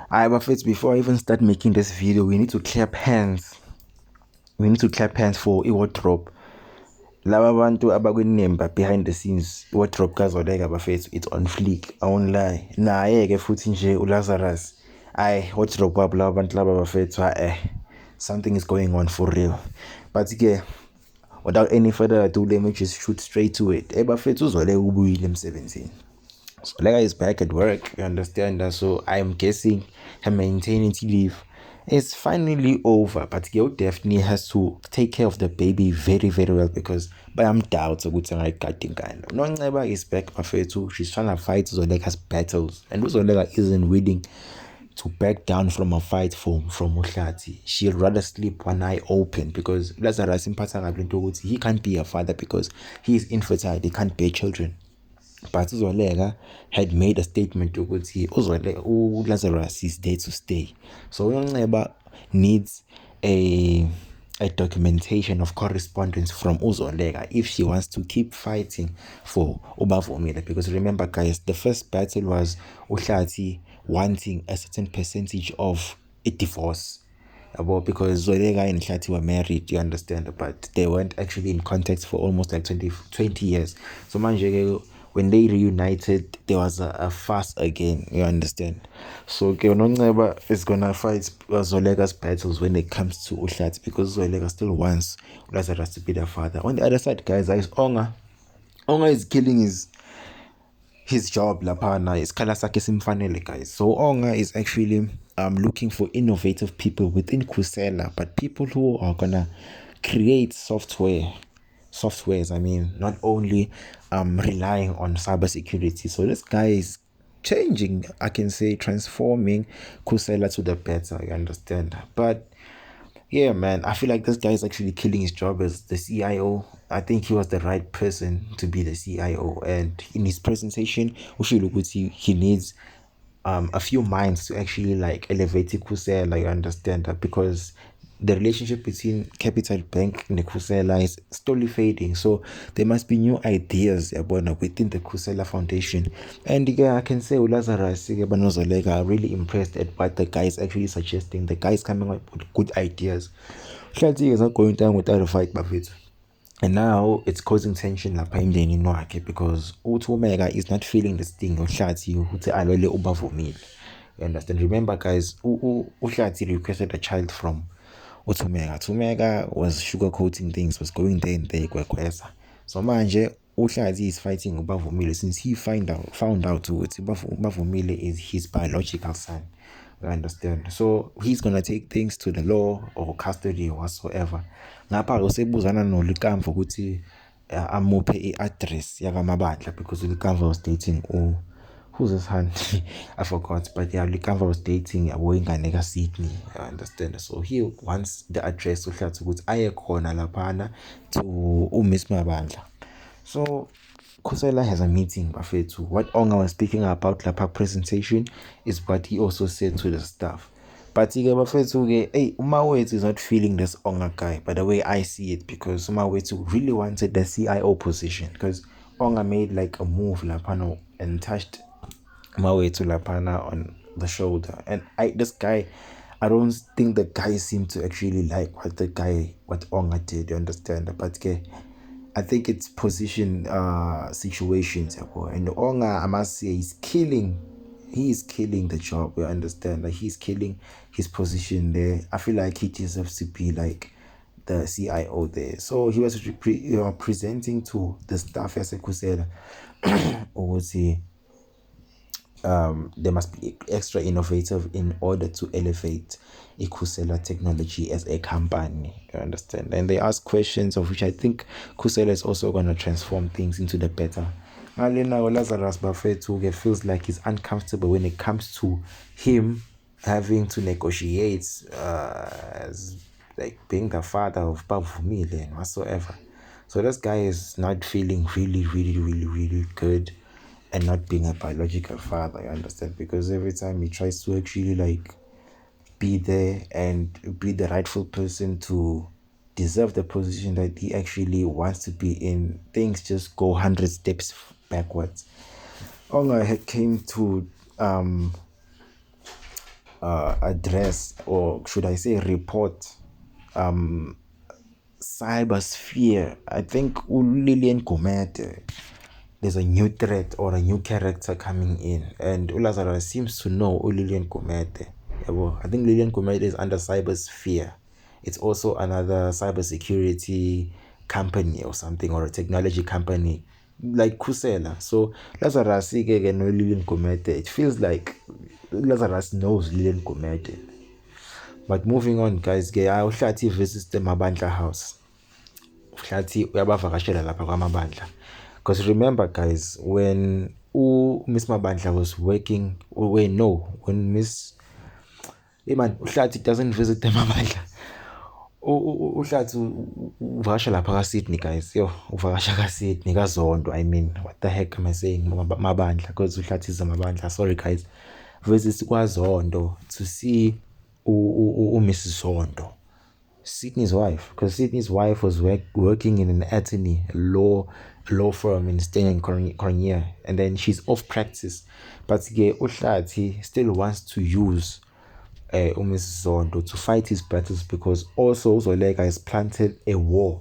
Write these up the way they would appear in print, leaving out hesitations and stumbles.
I Bafethu, before I even start making this video, we need to clap hands. We need to clap hands for iwardrobe. Laba bantu abakwinemba behind the scenes, iwardrobe kaZoleka Bafethu, it's on fleek. I won't lie. Naye-ke futhi nje uLazarus. Wardrobe wabo laba bantu laba Bafethu, something is going on for real. But without any further ado, let me just shoot straight to it. Bafethu uZoleka ubuyile emsebenzini. Zoleka is back at work, you understand that? So I'm guessing her maternity leave is finally over, but Gil definitely has to take care of the baby very, very well because I'm doubt so good I kind. Nonceba is back Bafethu. She's trying to fight Zoleka's battles, and Zoleka isn't willing to back down from a fight from Uhlati. She'd rather sleep one eye open because Lazarus he can't be a father because he is infertile, he can't bear children. But uZoleka had made a statement ukuthi Lazarus is there to stay. So uNceba needs a documentation of correspondence from uZoleka if she wants to keep fighting for uBavumile. Because remember guys, the first battle was Uhlati wanting a certain percentage of a divorce. Because Zoleka and Hlati were married, you understand, but they weren't actually in contact for almost like 20 years. So manje, when they reunited, there was a fuss again, you understand. So Nonceba is gonna fight Zoleka's battles when it comes to Uhlati because Zoleka still wants Lazarus to be their father. On the other side, guys, there is Onga. Onga is killing his job lapana is sakhe simfanele guys. So Onga is actually looking for innovative people within Khusela, but people who are gonna create softwares, I mean, not only relying on cybersecurity. So this guy is changing, I can say, transforming Khusela to the better, you understand. But yeah, man, I feel like this guy is actually killing his job as the CIO. I think he was the right person to be the CIO. And in his presentation, Ushiluguti, he needs a few minds to actually like elevate Khusela, you understand that? Because the relationship between Capital Bank and the Khusela is slowly fading. So there must be new ideas within the Khusela Foundation. And I can say Lazarus are really impressed at what the guy is actually suggesting. The guy is coming up with good ideas. Hlati is not going down without a fight, Buffett. And now it's causing tension lapha emndenini wakhe because uThumeka is not feeling this thing uHlathi ukuthi alwele uBavumile. You understand? Remember guys, uHlathi requested a child from uThumeka. Thumeka was sugarcoating things, was going there and there kwekweza. So manje uHlathi is fighting uBavumile since he found out ukuthi uBavumile is his biological son. You understand? So he's gonna take things to the law or custody or whatsoever. Ngapha usebuzana noLikamva ukuthi amuphe i-address yakamabandla because uLikamva was dating who's his hand? I forgot, but yeah, Likamva was dating ingane kaSydney. I understand. So he wants the address uHlathi ukuthi aye khona laphana to Miss Mabandla. So Khusela has a meeting, Bafethu. What Onga was speaking about lapha presentation is what he also said to the staff. But Bafethu, hey, Umawethu is not feeling this Onga guy, by the way I see it, because Umawethu really wanted the CIO position, because Onga made like a move lapano and touched Umawethu lapana on the shoulder. And this guy, I don't think the guy seemed to actually like what Onga did, you understand? But I think it's position situations. And Onga, I must say, he is killing the job. You understand? Like he's killing his position there. I feel like he deserves to be like the CIO there. So he was presenting to the staff as a Khusela, or say they must be extra innovative in order to elevate Khusela technology as a company. You understand? And they ask questions of which I think Khusela is also going to transform things into the better. Now Lazarus Bafethu feels like he's uncomfortable when it comes to him having to negotiate as like being the father of Bavumile and whatsoever. So this guy is not feeling really good and not being a biological father, you understand? Because every time he tries to actually like be there and be the rightful person to deserve the position that he actually wants to be in, things just go 100 steps backwards. Onga came to address, or should I say report, cybersphere. I think uLillian Gumede, there's a new threat or a new character coming in, and uLazarus seems to know uLillian Gumede. Yabo, I think Lillian Gumede is under cybersphere. It's also another cybersecurity company or something, or a technology company like Kusela. So Lazarus again no Lillian Gumede. It feels like Lazarus knows Lillian Gumede. But moving on, guys, uhlathi visits the Mabandla house. Uhlathi uyabavakashela lapha kwaMabandla. Because remember, guys, when Miss Mabandla was working, when Miss Uhlathi doesn't visit the Mabandla. Uhlathi uvakasha lapha kaSydney, guys. Uvakasha kaSydney, kaZondo. I mean, what the heck am I saying? Mabandla, because Uhlathi is a Mabandla. Sorry, guys. Visits kwaZondo to see Mrs. Zondo, Sydney's wife, because Sydney's wife was working in an attorney law firm in Steyn and Cornier, and then she's off practice, but Uhlathi still wants to use Mrs. Zondo to fight his battles, because also Uzolega has planted a war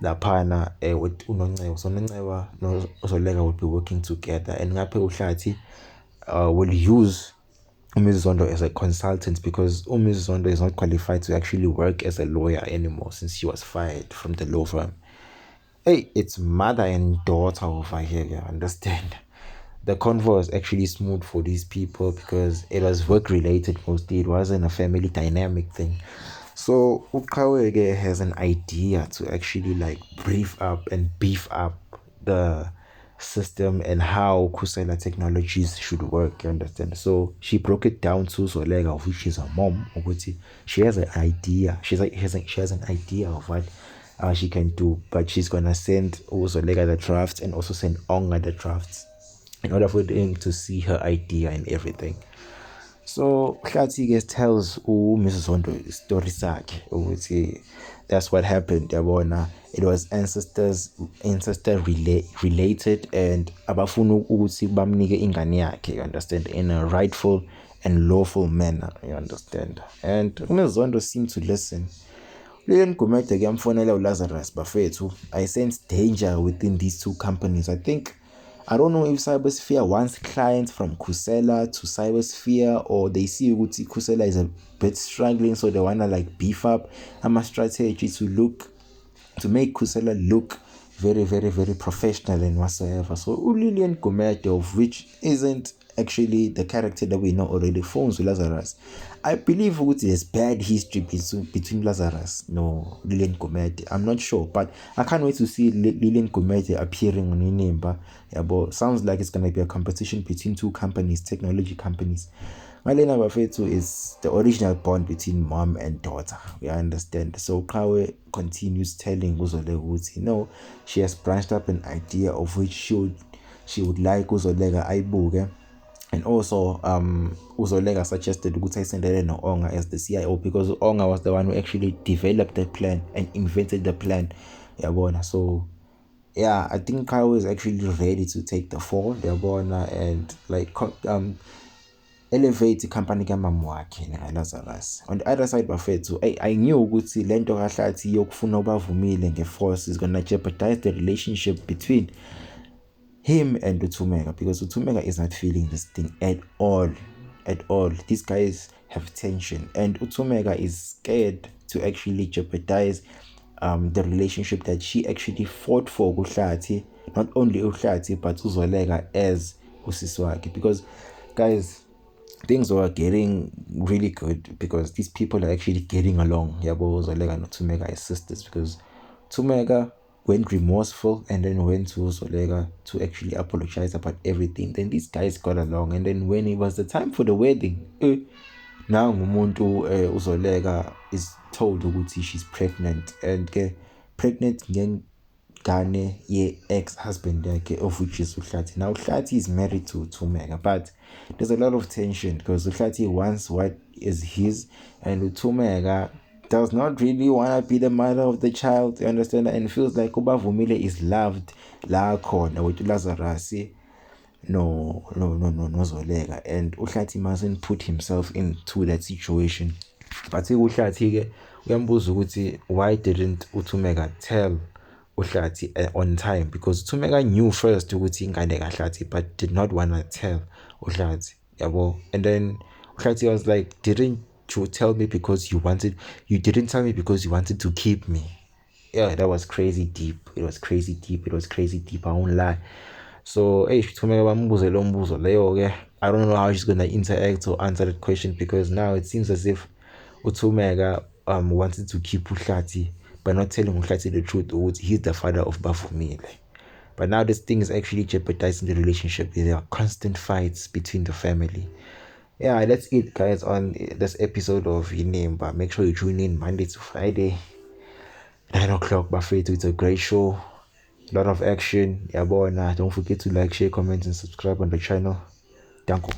laphana with uNoncewa. So Noncewa no Uzolega will be working together, and ngaphe Uhlathi will use Ms. Zondo as a consultant, because Ms. Zondo is not qualified to actually work as a lawyer anymore since she was fired from the law firm. Hey, it's mother and daughter over here, you understand? The convo was actually smooth for these people because it was work related mostly. It wasn't a family dynamic thing. So Ukawege has an idea to actually like brief up and beef up the system and how Kusela Technologies should work, you understand? So she broke it down to Zolega, of which is her mom. She has an idea. She has an idea of what she can do, but she's gonna send Zolega the drafts and also send Onga the drafts in order for them to see her idea and everything. So Hlathi tells Mrs. Zondo story sakhe ukuthi that's what happened yabona. It was ancestor related, and abafuna ukuthi bamnike ingane yakhe, you understand, in a rightful and lawful manner, you understand. And Mrs. Zondo seemed to listen. Lillian Gumede kuyamfonela uLazarus bafethu. I sense danger within these two companies. I don't know if Cybersphere wants clients from Kusela to Cybersphere, or they see ukuthi Kusela is a bit struggling, so they wanna like beef up a strategy to make Kusela look very, very, very professional and whatsoever. So Lillian Gumede, of which isn't actually the character that we know already, phones with Lazarus. I believe there's bad history between Lazarus no Lillian Gumede. I'm not sure, but I can't wait to see Lillian Gumede appearing on Inimba. Yeah, but sounds like it's gonna be a competition between two companies, technology companies. Malena Bafetu is the original bond between mom and daughter. We understand. So Kawe continues telling Uzole she has branched up an idea of which she would like Uzolega Aibuge. And also, Uzolega suggested ukuthi ayisendele no-Onga as the CIO, because Onga was the one who actually developed the plan and invented the plan. Yabona. So, yeah, I think Kyle is actually ready to take the fall, yabona, and like elevate company kamama wakhe Lazarus. On the other side, bafethu, I knew ukuthi lento kaHlathi yokufuna ubavumile ngeforce is gonna jeopardize the relationship between him and Utumega, because Utumega is not feeling this thing at all. These guys have tension, and Utumega is scared to actually jeopardize the relationship that she actually fought for Uhlathi, not only Uhlathi but Uzolega as Usiswaki, because guys, things were getting really good because these people are actually getting along. Yabo Uzolega and Utumega as sisters, because Utumega went remorseful and then went to Uzolega to actually apologize about everything. Then these guys got along, and then when it was the time for the wedding, now ngumuntu Uzolega is told ukuthi she's pregnant, and pregnant ngengane ye ex-husband yakhe, of which is Uhlathi. Now Uhlathi is married to Utumega, but there's a lot of tension because Uhlathi wants what is his, and Utumega does not really want to be the mother of the child, you understand, and feels like Ubavumile is loved la khona with Lazarus. Zoleka, and uHlathi mustn't put himself into that situation. But uHlathi ke uyambuza ukuthi why didn't uThumeka tell uHlathi on time, because uThumeka knew first ukuthi ingane kaHlathi but did not want to tell uHlathi, yabo. And then uHlathi was like, didn't you tell me because you didn't tell me because you wanted to keep me. Yeah, that was crazy deep. It was crazy deep. I won't lie. So Thumeka bambuze lo mbuzo leyo ke, I don't know how she's gonna interact or answer that question, because now it seems as if uThumeka wanted to keep uHlathi by not telling uHlathi the truth. He's the father of Bavumile. But now this thing is actually jeopardizing the relationship. There are constant fights between the family. Yeah, that's it, guys, on this episode of Yinemba. Make sure you tune in Monday to Friday, 9 o'clock. Bafethu, it's a great show. A lot of action. Yeah, boy, don't forget to like, share, comment, and subscribe on the channel. Danko.